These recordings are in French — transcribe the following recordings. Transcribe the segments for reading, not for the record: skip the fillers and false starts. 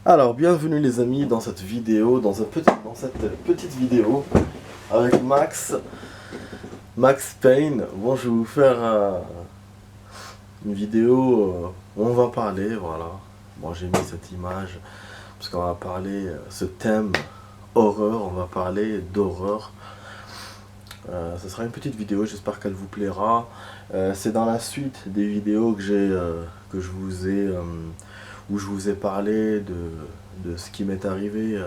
Alors, bienvenue les amis dans cette vidéo, dans cette petite vidéo avec Max Payne. Bon, je vais vous faire une vidéo où on va parler, voilà. Bon, j'ai mis cette image parce qu'on va parler ce thème horreur, on va parler d'horreur. Ce sera une petite vidéo, j'espère qu'elle vous plaira. C'est dans la suite des vidéos que je vous ai où je vous ai parlé de ce qui m'est arrivé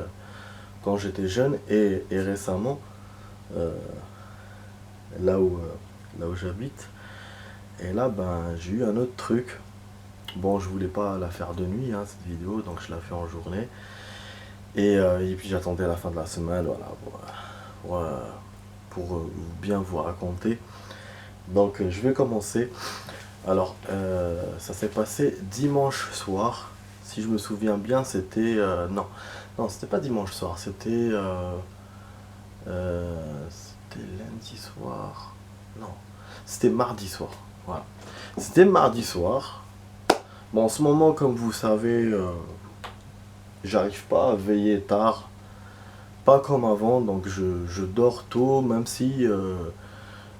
quand j'étais jeune et récemment, euh, là où j'habite. Et là, ben, j'ai eu un autre truc. Bon, je voulais pas la faire de nuit, hein, cette vidéo, donc je la fais en journée. Et puis j'attendais la fin de la semaine, voilà, pour bien vous raconter. Donc je vais commencer. Alors, ça s'est passé dimanche soir. Si je me souviens bien, c'était... non, c'était pas dimanche soir, c'était lundi soir. Non, c'était mardi soir. Voilà. C'était mardi soir. Bon, en ce moment, comme vous savez, j'arrive pas à veiller tard. Pas comme avant, donc je dors tôt,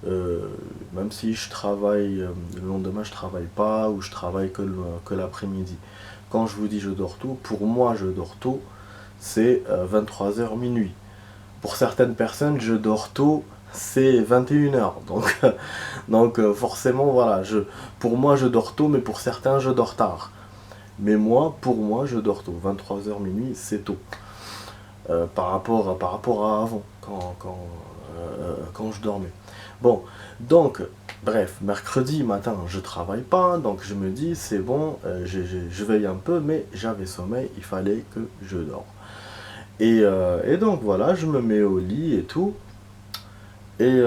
euh, même si je travaille, le lendemain je travaille pas ou je travaille que l'après-midi. Quand je vous dis je dors tôt, pour moi je dors tôt, c'est 23 h minuit. Pour certaines personnes, je dors tôt, c'est 21 h. Donc forcément, voilà, pour moi je dors tôt, mais pour certains je dors tard. Mais moi, pour moi, je dors tôt. 23 h minuit, c'est tôt. Par rapport à avant, quand je dormais. Bon, donc, bref, mercredi matin, je travaille pas, donc je me dis, c'est bon, je veille un peu, mais j'avais sommeil, il fallait que je dors. Et donc voilà, je me mets au lit et tout. Et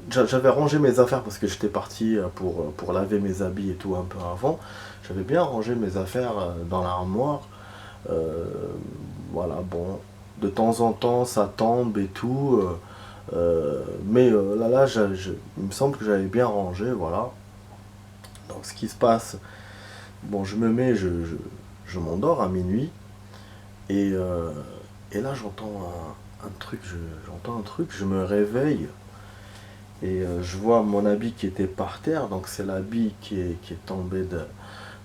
j'avais rangé mes affaires parce que j'étais parti pour laver mes habits et tout un peu avant. J'avais bien rangé mes affaires dans l'armoire. Euh, voilà, bon, de temps en temps ça tombe et tout. Mais là, il me semble que j'avais bien rangé, voilà. Donc ce qui se passe, bon, je me mets, je m'endors à minuit. Et, et là j'entends un truc, j'entends un truc, je me réveille. Et je vois mon habit qui était par terre, donc c'est l'habit qui est tombé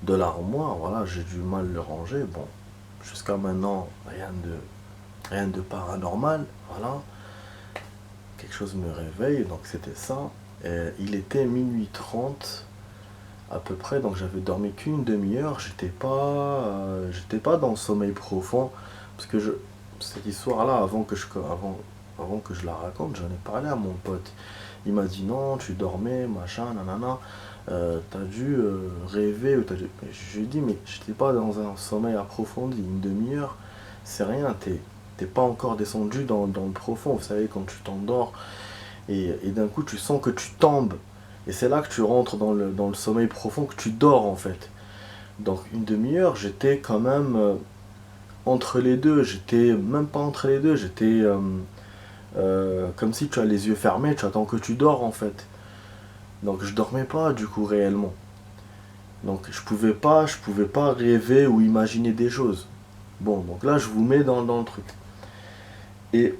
de l'armoire. Voilà, j'ai du mal à le ranger. Bon, jusqu'à maintenant, rien de paranormal. Voilà, quelque chose me réveille, donc c'était ça. Et il était minuit 30 à peu près, donc j'avais dormi qu'une demi-heure. J'étais pas dans le sommeil profond, parce que cette histoire-là, avant que je la raconte, j'en ai parlé à mon pote. Il m'a dit non, tu dormais, machin, nanana, t'as dû rêver, je lui ai dit, mais j'étais pas dans un sommeil approfondi, une demi-heure, c'est rien, t'es pas encore descendu dans le profond, vous savez, quand tu t'endors, et d'un coup tu sens que tu tombes, et c'est là que tu rentres dans le sommeil profond, que tu dors en fait. Donc une demi-heure, j'étais quand même entre les deux, j'étais même pas entre les deux, j'étais comme si tu as les yeux fermés, tu attends que tu dors en fait. Donc je dormais pas du coup réellement. Donc je pouvais pas rêver ou imaginer des choses. Bon, donc là je vous mets dans le truc. Et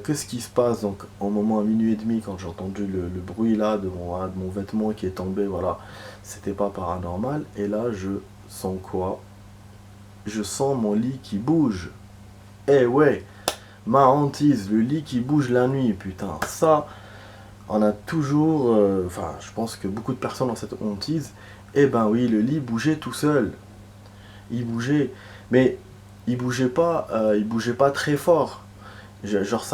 qu'est-ce qui se passe donc au moment à minuit et demi quand j'ai entendu le bruit là de mon vêtement qui est tombé, voilà, c'était pas paranormal. Et là je sens quoi? Je sens mon lit qui bouge. Eh ouais, ma hantise, le lit qui bouge la nuit, putain, ça, on a toujours, enfin, je pense que beaucoup de personnes ont cette hantise. Eh ben oui, le lit bougeait tout seul. Il bougeait, mais il bougeait pas très fort. Genre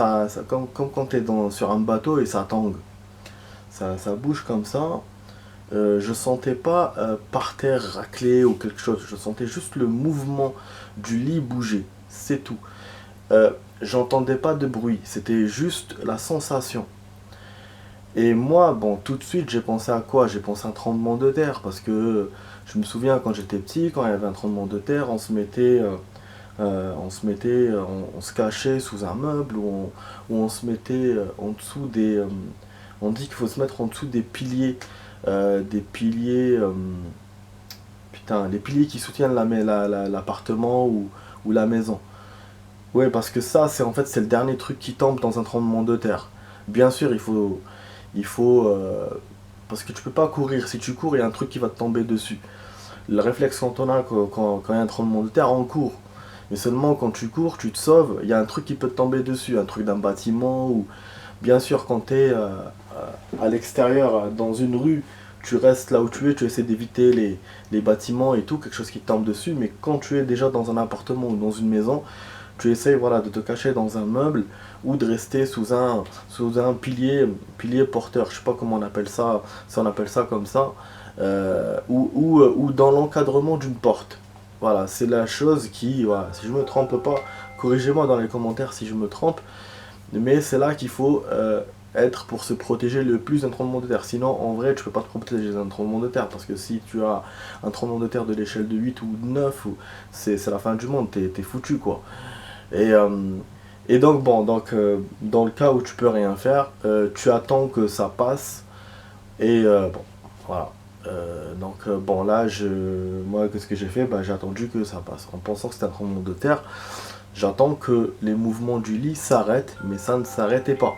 comme quand t'es sur un bateau et ça tangue. Ça bouge comme ça. Je sentais pas par terre racler ou quelque chose. Je sentais juste le mouvement du lit bouger. C'est tout. Euh, J'entendais pas de bruit. C'était juste la sensation. Et moi, bon, tout de suite, j'ai pensé à quoi? J'ai pensé à un tremblement de terre parce que je me souviens quand j'étais petit, quand il y avait un tremblement de terre, on se cachait sous un meuble ou on se mettait en dessous on dit qu'il faut se mettre en dessous des piliers, putain, les piliers qui soutiennent l'appartement ou la maison. Ouais, parce que ça, c'est en fait, c'est le dernier truc qui tombe dans un tremblement de terre. Bien sûr, il faut, parce que tu peux pas courir. Si tu cours, il y a un truc qui va te tomber dessus. Le réflexe quand on a, quand il y a un tremblement de terre, on court. Mais seulement quand tu cours, tu te sauves, il y a un truc qui peut te tomber dessus, un truc d'un bâtiment ou bien sûr quand tu es à l'extérieur, dans une rue, tu restes là où tu es, tu essaies d'éviter les bâtiments et tout, quelque chose qui te tombe dessus, mais quand tu es déjà dans un appartement ou dans une maison, tu essaies voilà, de te cacher dans un meuble ou de rester sous un pilier porteur, je sais pas comment on appelle ça, si on appelle ça comme ça, ou dans l'encadrement d'une porte. Voilà, c'est la chose qui, voilà, si je me trompe pas, corrigez-moi dans les commentaires si je me trompe, mais c'est là qu'il faut être pour se protéger le plus d'un tremblement de terre. Sinon, en vrai, tu peux pas te protéger d'un tremblement de terre, parce que si tu as un tremblement de terre de l'échelle de 8 ou de 9, c'est la fin du monde, t'es foutu quoi. Et, euh, et donc, bon, dans le cas où tu peux rien faire, tu attends que ça passe, et bon, voilà. Bon, là, moi, qu'est-ce que j'ai fait? Bah, j'ai attendu que ça passe. En pensant que c'était un tremblement de terre, j'attends que les mouvements du lit s'arrêtent, mais ça ne s'arrêtait pas.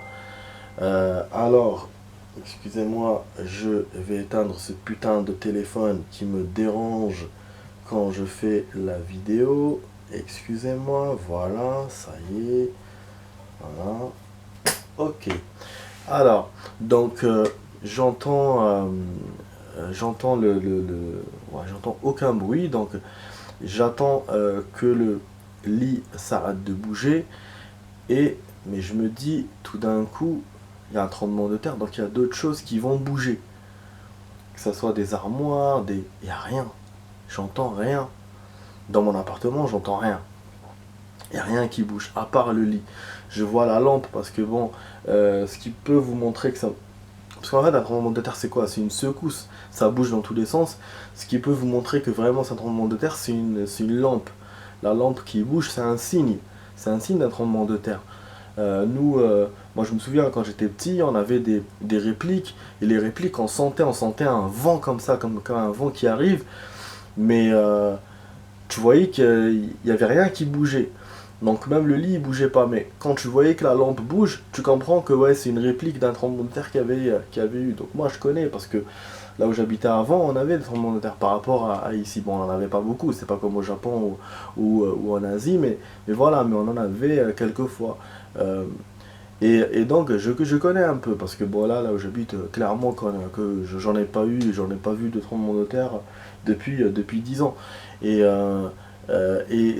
Alors, excusez-moi, je vais éteindre ce putain de téléphone qui me dérange quand je fais la vidéo. Excusez-moi, voilà, ça y est. Voilà. Ok. Alors, donc, j'entends ouais, j'entends aucun bruit, donc j'attends que le lit s'arrête de bouger, mais je me dis tout d'un coup, il y a un tremblement de terre, donc il y a d'autres choses qui vont bouger. Que ce soit des armoires, il n'y a rien. J'entends rien. Dans mon appartement, j'entends rien. Il n'y a rien qui bouge, à part le lit. Je vois la lampe, parce que bon, ce qui peut vous montrer que ça... Parce qu'en fait, un tremblement de terre, c'est quoi? C'est une secousse. Ça bouge dans tous les sens. Ce qui peut vous montrer que vraiment c'est un tremblement de terre, c'est une lampe. La lampe qui bouge, c'est un signe. C'est un signe d'un tremblement de terre. Moi je me souviens quand j'étais petit, on avait des répliques, et les répliques on sentait un vent comme ça, comme un vent qui arrive, mais tu voyais qu'il n'y avait rien qui bougeait. Donc même le lit il bougeait pas, mais quand tu voyais que la lampe bouge, tu comprends que ouais, c'est une réplique d'un tremblement de terre qu'il y avait eu. Donc moi je connais, parce que là où j'habitais avant, on avait des tremblements de terre par rapport à ici. Bon, on n'en avait pas beaucoup, c'est pas comme au Japon ou en Asie, mais voilà, mais on en avait quelques fois. Euh, et donc je connais un peu, parce que bon là où j'habite, clairement j'en ai pas vu de tremblement de terre depuis 10 ans. Et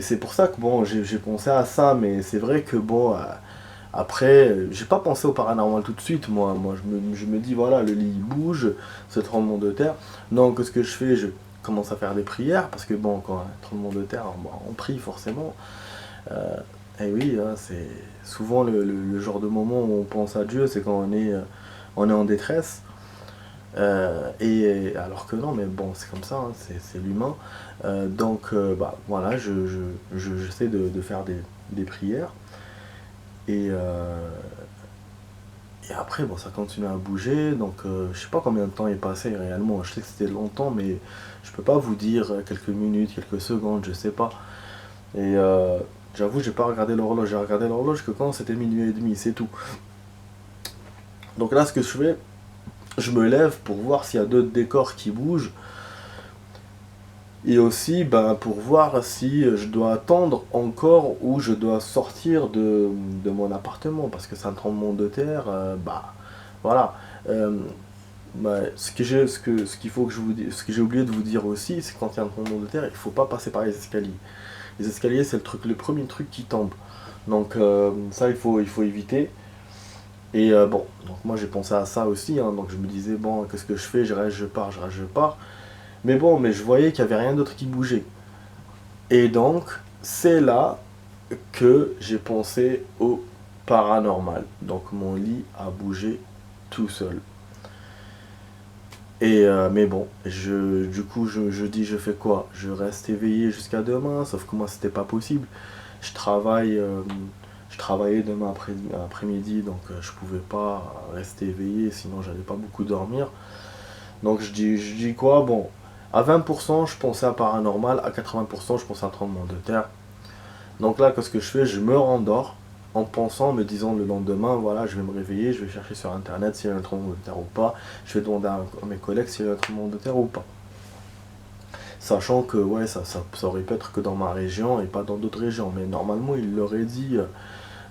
c'est pour ça que bon j'ai pensé à ça, mais c'est vrai que bon après j'ai pas pensé au paranormal tout de suite. Moi je me dis voilà, le lit il bouge, ce tremblement de terre. Donc ce que je fais, je commence à faire des prières, parce que bon, quand un tremblement de terre, bon, on prie forcément. Euh, et oui, hein, c'est souvent le genre de moment où on pense à Dieu, c'est quand on est en détresse. Et alors que non, mais bon, c'est comme ça, hein, c'est l'humain. Bah, voilà, j'essaie de faire des prières. Et, et après, bon, ça continue à bouger. Donc, je sais pas combien de temps est passé réellement. Je sais que c'était longtemps, mais je peux pas vous dire quelques minutes, quelques secondes, je sais pas. Et j'avoue, j'ai pas regardé l'horloge. J'ai regardé l'horloge que quand c'était minuit et demi, c'est tout. Donc là, ce que je fais, je me lève pour voir s'il y a d'autres décors qui bougent. Et aussi ben, pour voir si je dois attendre encore ou je dois sortir de mon appartement. Parce que c'est un tremblement de terre. Bah voilà. Euh, Bah, ce qu'il faut que je vous dise, ce que j'ai oublié de vous dire aussi, c'est que quand il y a un tremblement de terre, il ne faut pas passer par les escaliers. Les escaliers, c'est le premier truc qui tombe. Donc ça, il faut éviter. Et bon, donc moi j'ai pensé à ça aussi, hein. Donc je me disais, bon, qu'est-ce que je fais? Je reste, je pars, je reste, je pars. Mais bon, mais je voyais qu'il n'y avait rien d'autre qui bougeait. Et donc, c'est là que j'ai pensé au paranormal. Donc mon lit a bougé tout seul. Mais bon, du coup, je dis, je fais quoi? Je reste éveillé jusqu'à demain, sauf que moi, c'était pas possible. Je travaille, je travaillais demain après-midi, donc je pouvais pas rester éveillé, sinon j'allais pas beaucoup dormir. Donc je dis quoi? Bon, À 20%, je pensais à paranormal, à 80%, je pensais à un tremblement de terre. Donc là, qu'est-ce que je fais? Je me rendors en pensant, me disant le lendemain, voilà, je vais me réveiller, je vais chercher sur internet s'il y a un tremblement de terre ou pas, je vais demander à mes collègues s'il y a un tremblement de terre ou pas. Sachant que ouais, ça aurait pu être que dans ma région et pas dans d'autres régions, mais normalement il l'aurait dit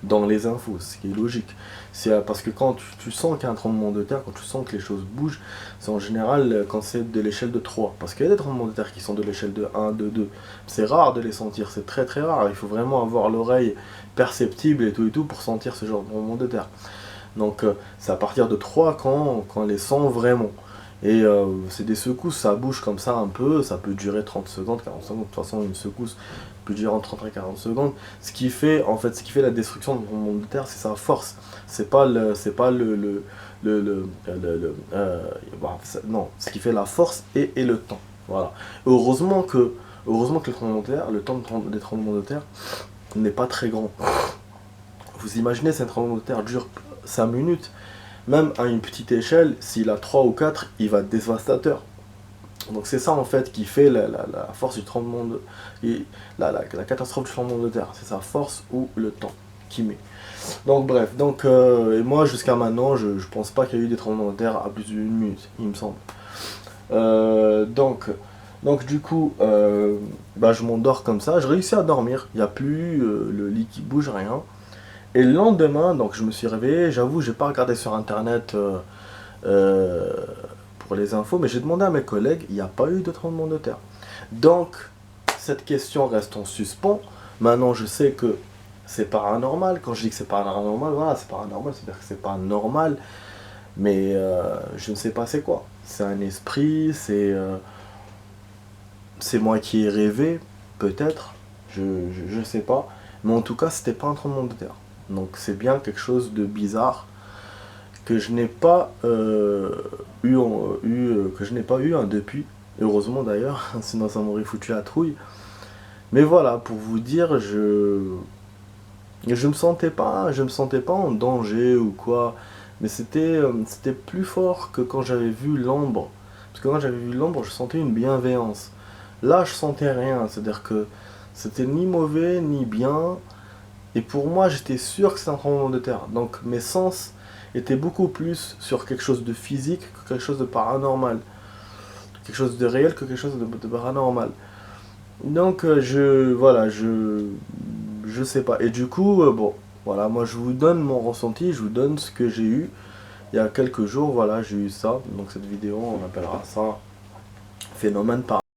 dans les infos, ce qui est logique. C'est parce que quand tu sens qu'il y a un tremblement de terre, quand tu sens que les choses bougent, c'est en général quand c'est de l'échelle de 3. Parce qu'il y a des tremblements de terre qui sont de l'échelle de 1, de 2. C'est rare de les sentir, c'est très très rare. Il faut vraiment avoir l'oreille perceptible et tout pour sentir ce genre de tremblement de terre. Donc c'est à partir de 3 quand on les sent vraiment. Et c'est des secousses, ça bouge comme ça un peu, ça peut durer 30 secondes, 40 secondes. De toute façon, une secousse peut durer entre 30 et 40 secondes. Ce qui fait la destruction de tremblement de terre, c'est sa force. C'est pas non, ce qui fait la force et le temps. Voilà. Heureusement que le temps des tremblements de terre n'est pas très grand. Vous imaginez, si un tremblement de terre dure 5 minutes, même à une petite échelle, s'il a 3 ou 4, il va être dévastateur. Donc c'est ça en fait qui fait la force du tremblement de... la catastrophe du tremblement de terre. C'est sa force ou le temps qui met. Donc bref, et moi jusqu'à maintenant, je pense pas qu'il y a eu des tremblements de terre à plus d'une minute, il me semble. Donc du coup, je m'endors comme ça, je réussis à dormir, il n'y a plus le lit qui bouge, rien. Et le lendemain, donc je me suis réveillé, j'avoue, j'ai pas regardé sur internet euh, pour les infos, mais j'ai demandé à mes collègues, il n'y a pas eu de tremblement de terre. Donc, cette question reste en suspens. Maintenant, je sais que c'est paranormal. Quand je dis que c'est paranormal, voilà, c'est paranormal, c'est-à-dire que c'est pas normal, mais je ne sais pas c'est quoi. C'est un esprit, c'est moi qui ai rêvé, peut-être, je sais pas. Mais en tout cas, c'était pas un tremblement de terre. Donc c'est bien quelque chose de bizarre que je n'ai pas eu depuis. Heureusement d'ailleurs, sinon ça m'aurait foutu la trouille. Mais voilà, pour vous dire, je me sentais pas en danger ou quoi. Mais c'était plus fort que quand j'avais vu l'ombre. Parce que quand j'avais vu l'ombre, je sentais une bienveillance. Là, je sentais rien. C'est-à-dire que c'était ni mauvais ni bien. Et pour moi, j'étais sûr que c'était un tremblement de terre. Donc mes sens étaient beaucoup plus sur quelque chose de physique que quelque chose de paranormal. Quelque chose de réel que quelque chose de paranormal. Donc je sais pas. Et du coup, bon, voilà, moi je vous donne mon ressenti, je vous donne ce que j'ai eu. Il y a quelques jours, voilà, j'ai eu ça. Donc cette vidéo, on appellera ça phénomène paranormal.